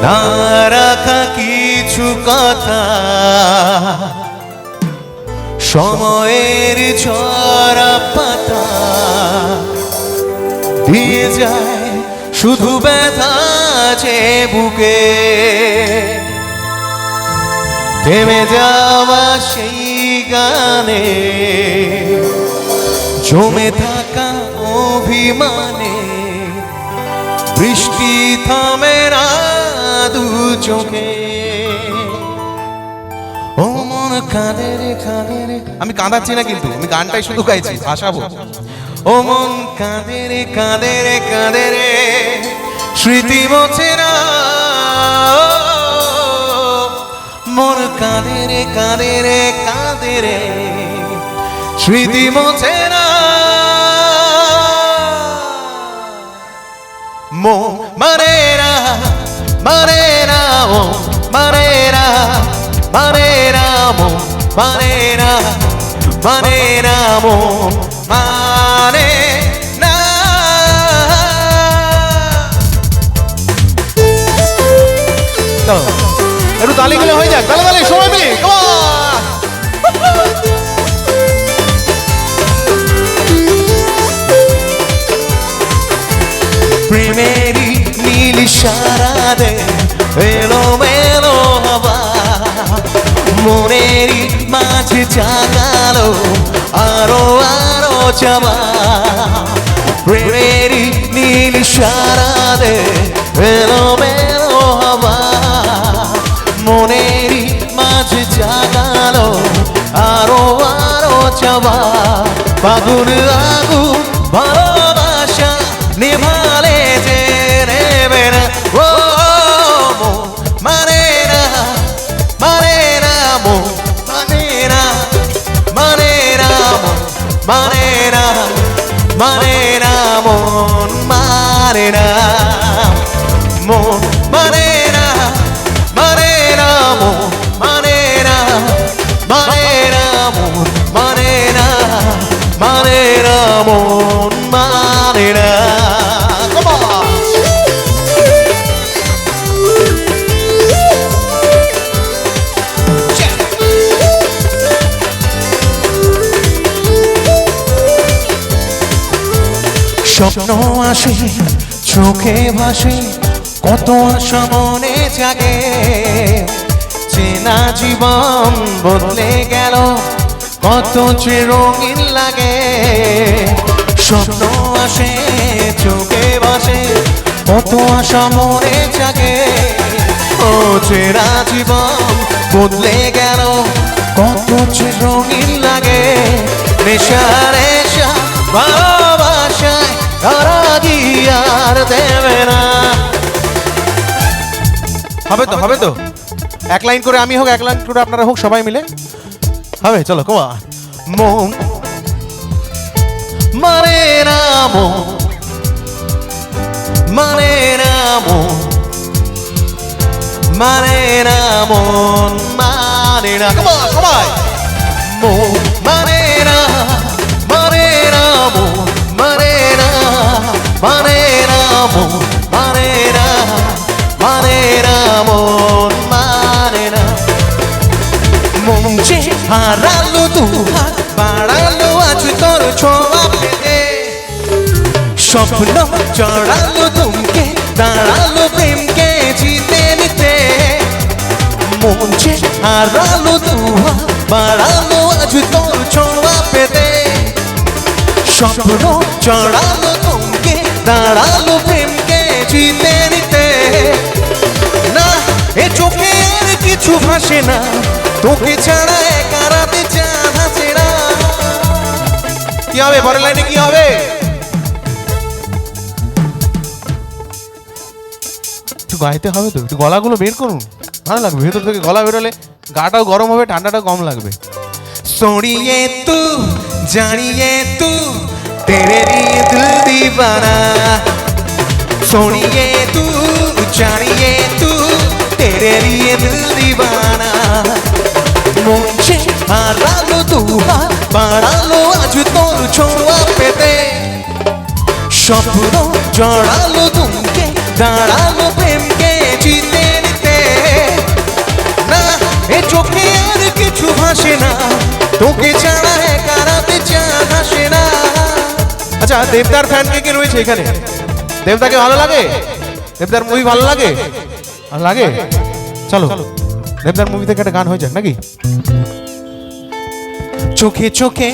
না রাখা কিছু কথা সময়ের ঝরা পাতা দিয়ে যায় শুধু ব্যথা যে বুকে থেমে যাওয়া সেই গানে জমে থাকা অভিমানে বৃষ্টি থামে না দু চোখে ও মন কাঁদে রে কাঁদে রে। আমি কাঁদাচ্ছি না, কিন্তু আমি গানটাই শুধু গাইছি, ভাসাবো। ও মন কাঁদে রে কাঁদে রে কাঁদে রে, স্মৃতি মোছে না। মন কাঁদে রে কাঁদে রে কাঁদে রে, স্মৃতি মোছে না। মো মারে না মারে না ও মারে না মারে না মো মারে না মারে না মো মানে না। একটু তালি গেলে হয়ে যাক, তালে তালে সময় মিলে প্রেমেরই নীল সারাদে এলো মেলো হবা মনেরই মাঝে জাগালো আরো আরো চাওয়া। প্রেমেরই নীল সারাদে এলো মেলো হবা মনেরই মাঝে জাগালো আরো আরো চাওয়া। ফাগুন আগুন ভালোবাসা নিভালে যে নেবে না ও মানে না মানে না মো মানে না মানে না মানে না মানে না মন মানে না মন মানে না মানে না মো মানে না মানে না মন মানে না মানে না মন মানে না। স্বপ্ন আসে চোখে ভাসে কত আশা মনে জাগে চেনা জীবন বদলে গেল কত যে রঙিন লাগে। স্বপ্ন আসে চোখে ভাসে কত আশা মনে জাগে ও চেনা জীবন বদলে গেল কত যে রঙিন লাগে। নেশা নেশা ভালোবাসায় ধরা আর দেবে না। হবে তো হবে তো, এক লাইন করে আমি হোক এক লাইন করে আপনারা হোক সবাই মিলে হবে। চলো কমা মন মানে না মো মানে না মো মানে না মন মানে না কমা সবাই মো মানে না মানে না মো মানে না মানে না মো মানে না মানে না মন মানে না। মন যে হারালো দু হাত বাড়ালো আজ তোর ছোঁয়া পেতে স্বপ্ন চড়ালো তুমকে দাঁড়ালো প্রেমকে জিতে নিতে। মন যে হারালো দু হাত বাড়ালো আজ তোর ছোঁয়া পেতে স্বপ্ন চড়ালো তুমকে দাঁড়ালো প্রেমকে জিতে নিতে। না এ চোখে আর কিছু ভাসে না তোকে ছাড়া একা রাতে চাঁদ আসে না। কি হবে পরের লাইনে কি হবে? একটু গাইতে হবে তো, একটু গলাগুলো বের করুন, ভালো লাগবে। ভেতর থেকে গলা বেরোলে গাটাও গরম হবে, ঠান্ডাটাও কম লাগবে। सोनिए तू जानिए तू तेरे लिए दिल दीवाना। सोनिए तू जानिए तू तेरे लिए दिल दीवाना। मुझे हारालो तू बाड़ालो आज तोर छोड़ा पेते স্বপ্ন জড়ালো তুমকে দাঁড়ালো প্রেমকে জিতে আচ্ছা দেবদার ফ্যান কে কে রয়েছে এখানে? দেবদাকে ভালো লাগে? দেবদার মুভি ভালো লাগে? লাগে? চলো দেবদার মুভি থেকে একটা গান হয়ে যাক নাকি? চোখে চোখে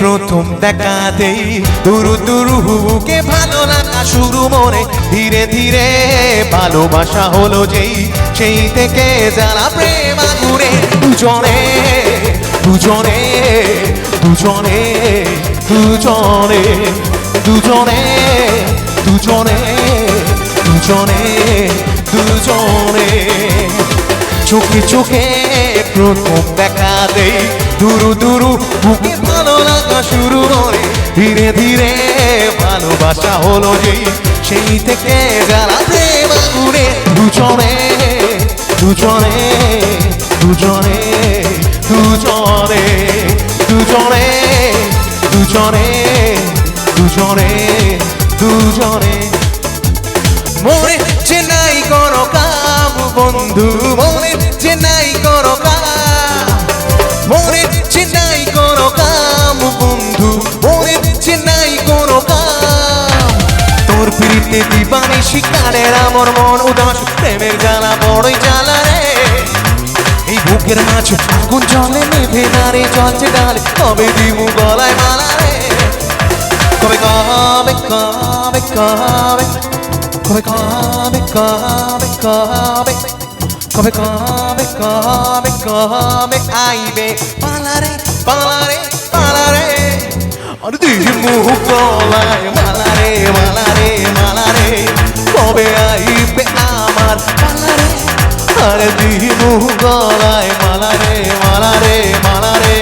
প্রথম দেখা দেই, দুরু দুরু হুকে ভালো লাগা শুরু মনে, ধীরে ধীরে ভালোবাসা হলো যেই, সেই থেকে যারা প্রেম আগুনে দুজনে দুজনে দুজনে দুজনে দুজনে দুজনে দুজনে দুজনে চোখে চোখে প্রথম দেখা দেই, দুরু দুরু বুকে ভালো লাগা শুরু করে, ধীরে ধীরে ভালোবাসা হলো যেই, সেই থেকে যারা প্রেম আগুনে দুজনে দুজনে দুজনে দুজনে দুজনে দুজনে দুজনে দুজনে মনে যে নাই কোনো কাম বন্ধু, মনে যে নাই কোনো কাম, মনে যে নাই কোনো কাম বন্ধু, মনে যে নাই কোনো কাম, তোর পিড়িতে দিবানি শিকারের আমার মন উদাস, প্রেমের জ্বালা বড়ই জ্বালা রে, এই বুকের মাছ আগুন জলে নেভে না রে, জ্বলছে ডালে কবে দিবু গলায় মালা রে, কবে কবে কবে কবে কবে কবে কবে কবে কবে কবে কবে কবে আইবে পালারে পালারে পালারে, আর দিদি মুখ গলায় মালারে মালারে মালারে, কবে আইবে আমার পালারে, আর দিদি মুখ গলায় মালারে মালারে মালারে।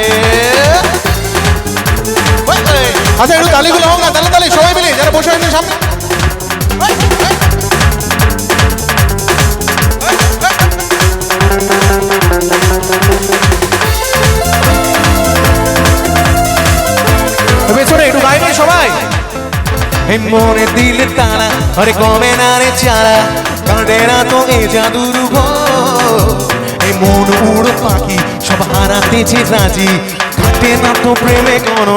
আচ্ছা একটু তালিগুলো হোক না, তালে তালে সবাই মিলে যারা বসে আছেন সামনে। একটু বাইরে সবাই। এই মনে দিলে তারা আরে কমে না রে চারা, কাঁদে না তো এ জাদুর ভয়, এই মন উড়ো পাখি সব হারাতেছে রাজি, কাটে না তো প্রেমে কোনো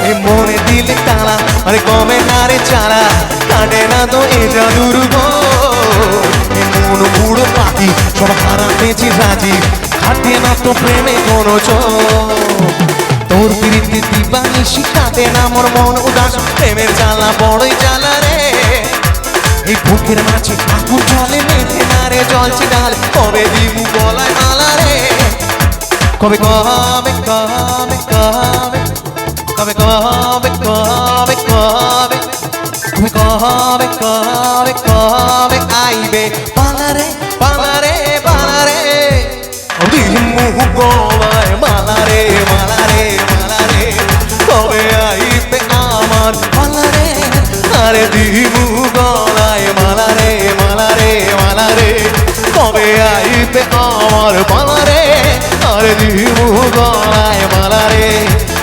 এই মনে দিলে তারা আরে কমে না রে চারা, কাটে না তো এ জাদুর ভয়, এই মন উড়ো পাখি সব হারাতেছে রাজি, কাটে না তো প্রেমে কোনো তোর পিড়িতে দিবানি শিখাতে না মোর মন উদাস, প্রেমের জ্বালা বড়ই জ্বালা রে, এই বুকের মাঝে আগুন জলে মেঘে না রে, জ্বলছে ডাল কবে দিবু গলায় মালা রে, কবে কবে কবে কবে কবে কবে কবে কবে কবে কবে কবে কবে আইবে পালারে পালারে পালারে, মুখ গলায় মালারে মালারে মালারে, কবে আইবে আমার পালারে, আরে দিমু গলায় মালারে মালারে মালারে, কবে আইবে আমার পালারে, আরে দিমু গলায় মালারে,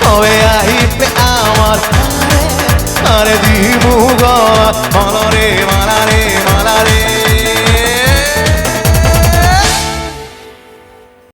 কবে আইবে আমার পালারে, আরে দিমু গলায় মালারে মালারে মালারে।